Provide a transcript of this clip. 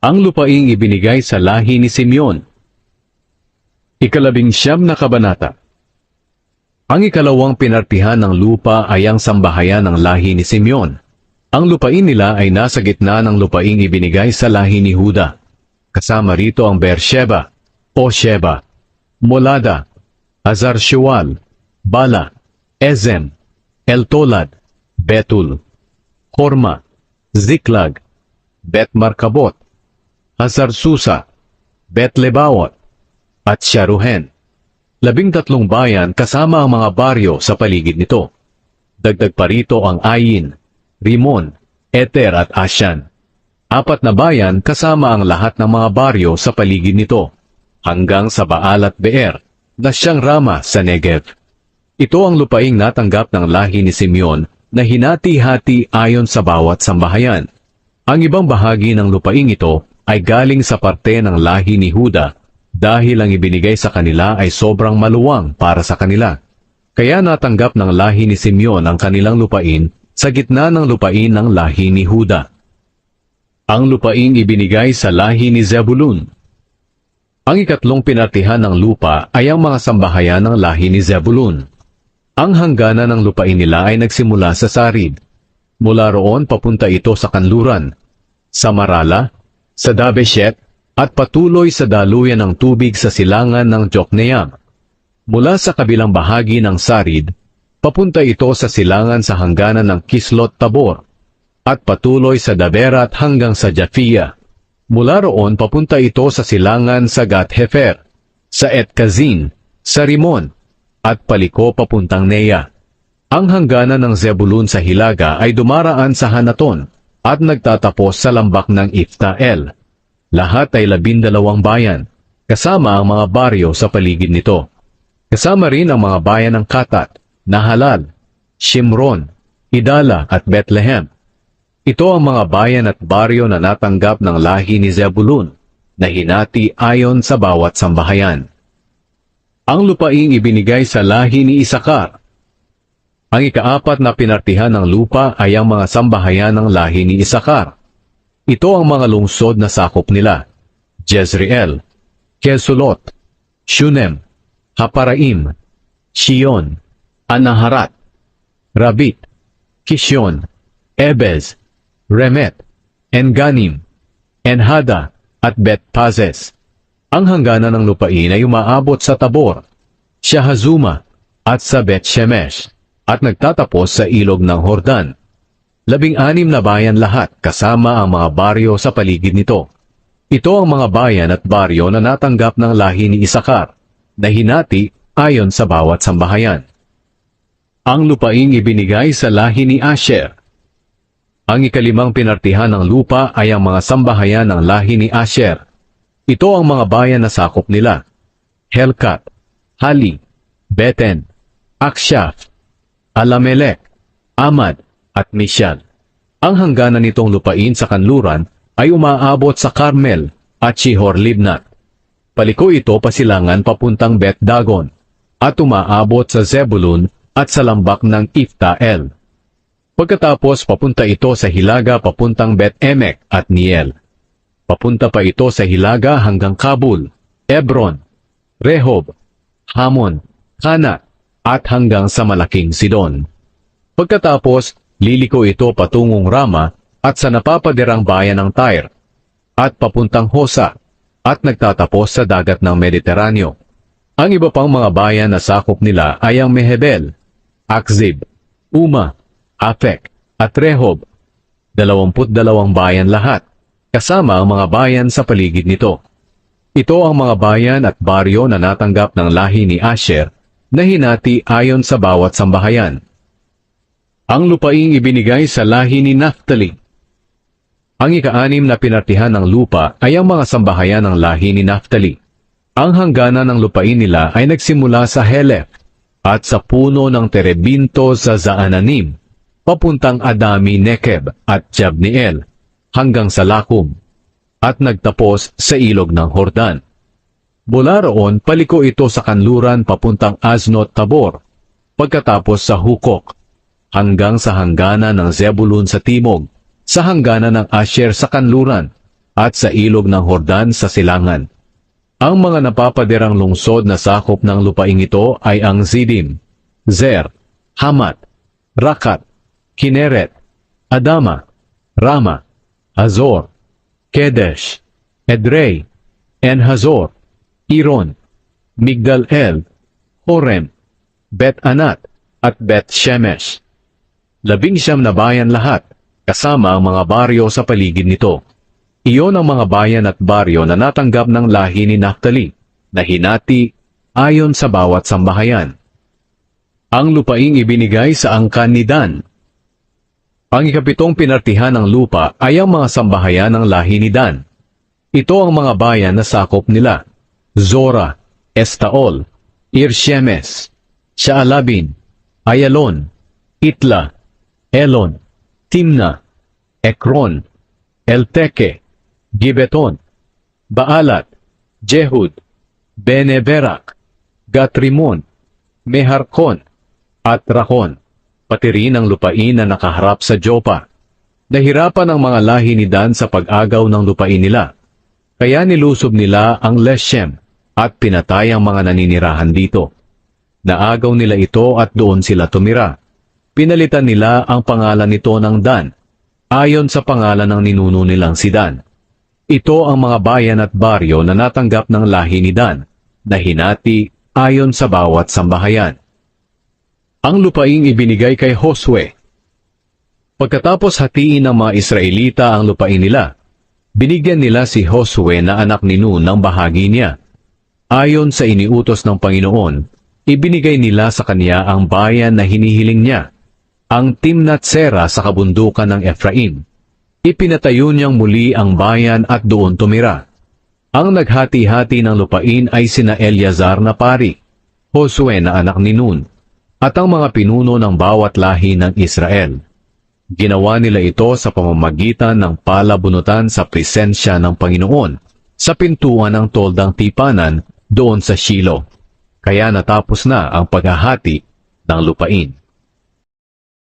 Ang lupaing ibinigay sa lahi ni Simeon. Ikalabing-siyam na kabanata. Ang ikalawang pinartihan ng lupa ay ang sambahayan ng lahi ni Simeon. Ang lupain nila ay nasa gitna ng lupaing ibinigay sa lahi ni Huda. Kasama rito ang Beersheba, o Sheba, Molada, Hazar-Shual, Bala, Ezem, Eltolad, Betul, Horma, Ziklag, Bet-Markabot, Hazar-Susa, Bet-Lebawot, at Sharuhen. 13 bayan kasama ang mga baryo sa paligid nito. Dagdag pa rito ang Ayin, Rimon, Eter at Ashan. 4 na bayan kasama ang lahat ng mga baryo sa paligid nito, hanggang sa Baal at Beer, na siyang Rama sa Negev. Ito ang lupaing natanggap ng lahi ni Simeon na hinati-hati ayon sa bawat sambahayan. Ang ibang bahagi ng lupaing ito ay galing sa parte ng lahi ni Huda, dahil ang ibinigay sa kanila ay sobrang maluwang para sa kanila. Kaya natanggap ng lahi ni Simeon ang kanilang lupain sa gitna ng lupain ng lahi ni Huda. Ang lupaing ibinigay sa lahi ni Zebulun. Ang ikatlong pinartihan ng lupa ay ang mga sambahayan ng lahi ni Zebulun. Ang hangganan ng lupain nila ay nagsimula sa Sarid. Mula roon papunta ito sa kanluran, sa Marala, sa Dabeshet, at patuloy sa daluyan ng tubig sa silangan ng Jokneam. Mula sa kabilang bahagi ng Sarid, papunta ito sa silangan sa hangganan ng Kislot Tabor, at patuloy sa Daberat hanggang sa Japhia. Mula roon papunta ito sa silangan sa Gat-Hefer, sa Et-Kazin, sa Rimon, at paliko papuntang Neya. Ang hangganan ng Zebulun sa Hilaga ay dumaraan sa Hanaton, at nagtatapos sa lambak ng Ifta-El. Lahat ay 12 bayan, kasama ang mga baryo sa paligid nito. Kasama rin ang mga bayan ng Katat, Nahalal, Shimron, Idala at Bethlehem. Ito ang mga bayan at baryo na natanggap ng lahi ni Zebulun, na hinati ayon sa bawat sambahayan. Ang lupaing ibinigay sa lahi ni Isakar. Ang ika-4 na pinartihan ng lupa ay ang mga sambahayan ng lahi ni Isakar. Ito ang mga lungsod na sakop nila: Jezreel, Kesulot, Shunem, Haparaim, Shion, Anaharat, Rabit, Kishon, Ebez, Remet, Enganim, Enhada, at Bet-Pazes. Ang hangganan ng lupain ay umaabot sa Tabor, Shahazuma, at sa Bet-Shemesh, at nagtatapos sa ilog ng Hordan. 16 na bayan lahat kasama ang mga baryo sa paligid nito. Ito ang mga bayan at baryo na natanggap ng lahi ni Isakar, na hinati ayon sa bawat sambahayan. Ang lupaing ibinigay sa lahi ni Asher. Ang ika-5 pinartihan ng lupa ay ang mga sambahayan ng lahi ni Asher. Ito ang mga bayan na sakop nila: Helkat, Hali, Beten, Akshaf, Alamelek, Amad, at Mishal. Ang hangganan nitong lupain sa kanluran ay umaabot sa Carmel at Shihor-Libnat. Paliko ito pasilangan papuntang Bet-Dagon, at umaabot sa Zebulun at sa lambak ng Ifta-El. Pagkatapos papunta ito sa Hilaga papuntang Bet-Emek at Niel. Papunta pa ito sa Hilaga hanggang Kabul, Ebron, Rehob, Hamon, Kana, at hanggang sa malaking Sidon. Pagkatapos, liliko ito patungong Rama at sa napapadirang bayan ng Tyre, at papuntang Hosa, at nagtatapos sa dagat ng Mediteraneo. Ang iba pang mga bayan na sakop nila ay ang Mehebel, Akzib, Uma, Afek, at Rehob. 22 bayan lahat, kasama ang mga bayan sa paligid nito. Ito ang mga bayan at baryo na natanggap ng lahi ni Asher, na hinati ayon sa bawat sambahayan. Ang lupaing ibinigay sa lahi ni Naphtali. Ang ika-6 na pinartihan ng lupa ay ang mga sambahayan ng lahi ni Naphtali. Ang hangganan ng lupain nila ay nagsimula sa Helef at sa puno ng Terebinto sa Zaananim, papuntang Adami Nekeb at Jabneel, hanggang sa Lakum, at nagtapos sa ilog ng Hordan. Mula roon, paliko ito sa kanluran papuntang Aznot Tabor, pagkatapos sa Hukok, hanggang sa hangganan ng Zebulun sa timog, sa hangganan ng Asher sa kanluran, at sa ilog ng Hordan sa silangan. Ang mga napapadirang lungsod na sakop ng lupaing ito ay ang Zidim, Zer, Hamat, Rakat, Kineret, Adama, Rama, Hazor, Kedesh, Edrei, En-Hazor, Iron, Migdal-El, Horem, Bet-Anat, at Bet-Shemesh. 19 na bayan lahat, kasama ang mga baryo sa paligid nito. Iyon ang mga bayan at baryo na natanggap ng lahi ni Naphtali, na hinati ayon sa bawat sambahayan. Ang lupaing ibinigay sa angkan ni Dan. Ang ikapitong pinartihan ng lupa ay ang mga sambahayan ng lahi ni Dan. Ito ang mga bayan na sakop nila: Zora, Estaol, Irshemes, Shaalabin, Ayalon, Itla, Elon, Timna, Ekron, Elteke, Gibeton, Baalat, Jehud, Beneberak, Gatrimon, Meharkon, at Rakon, pati rin ang lupain na nakaharap sa Jopa. Nahirapan ang mga lahi ni Dan sa pag-agaw ng lupain nila, kaya nilusob nila ang Leshem at pinatay ang mga naninirahan dito. Naagaw nila ito at doon sila tumira. Pinalitan nila ang pangalan nito ng Dan, ayon sa pangalan ng ninuno nilang si Dan. Ito ang mga bayan at baryo na natanggap ng lahi ni Dan, na hinati ayon sa bawat sambahayan. Ang lupaing ibinigay kay Josue. Pagkatapos hatiin ng mga Israelita ang lupain nila, binigyan nila si Josue na anak ni Nun ng bahagi niya. Ayon sa iniutos ng Panginoon, ibinigay nila sa kanya ang bayan na hinihiling niya, ang Timnat Sera sa kabundukan ng Ephraim. Ipinatayo niyang muli ang bayan at doon tumira. Ang naghati-hati ng lupain ay sina Eleazar na pari, Josue na anak ni Nun, at ang mga pinuno ng bawat lahi ng Israel. Ginawa nila ito sa pamamagitan ng palabunutan sa presensya ng Panginoon sa pintuan ng toldang tipanan doon sa Shilo. Kaya natapos na ang paghahati ng lupain.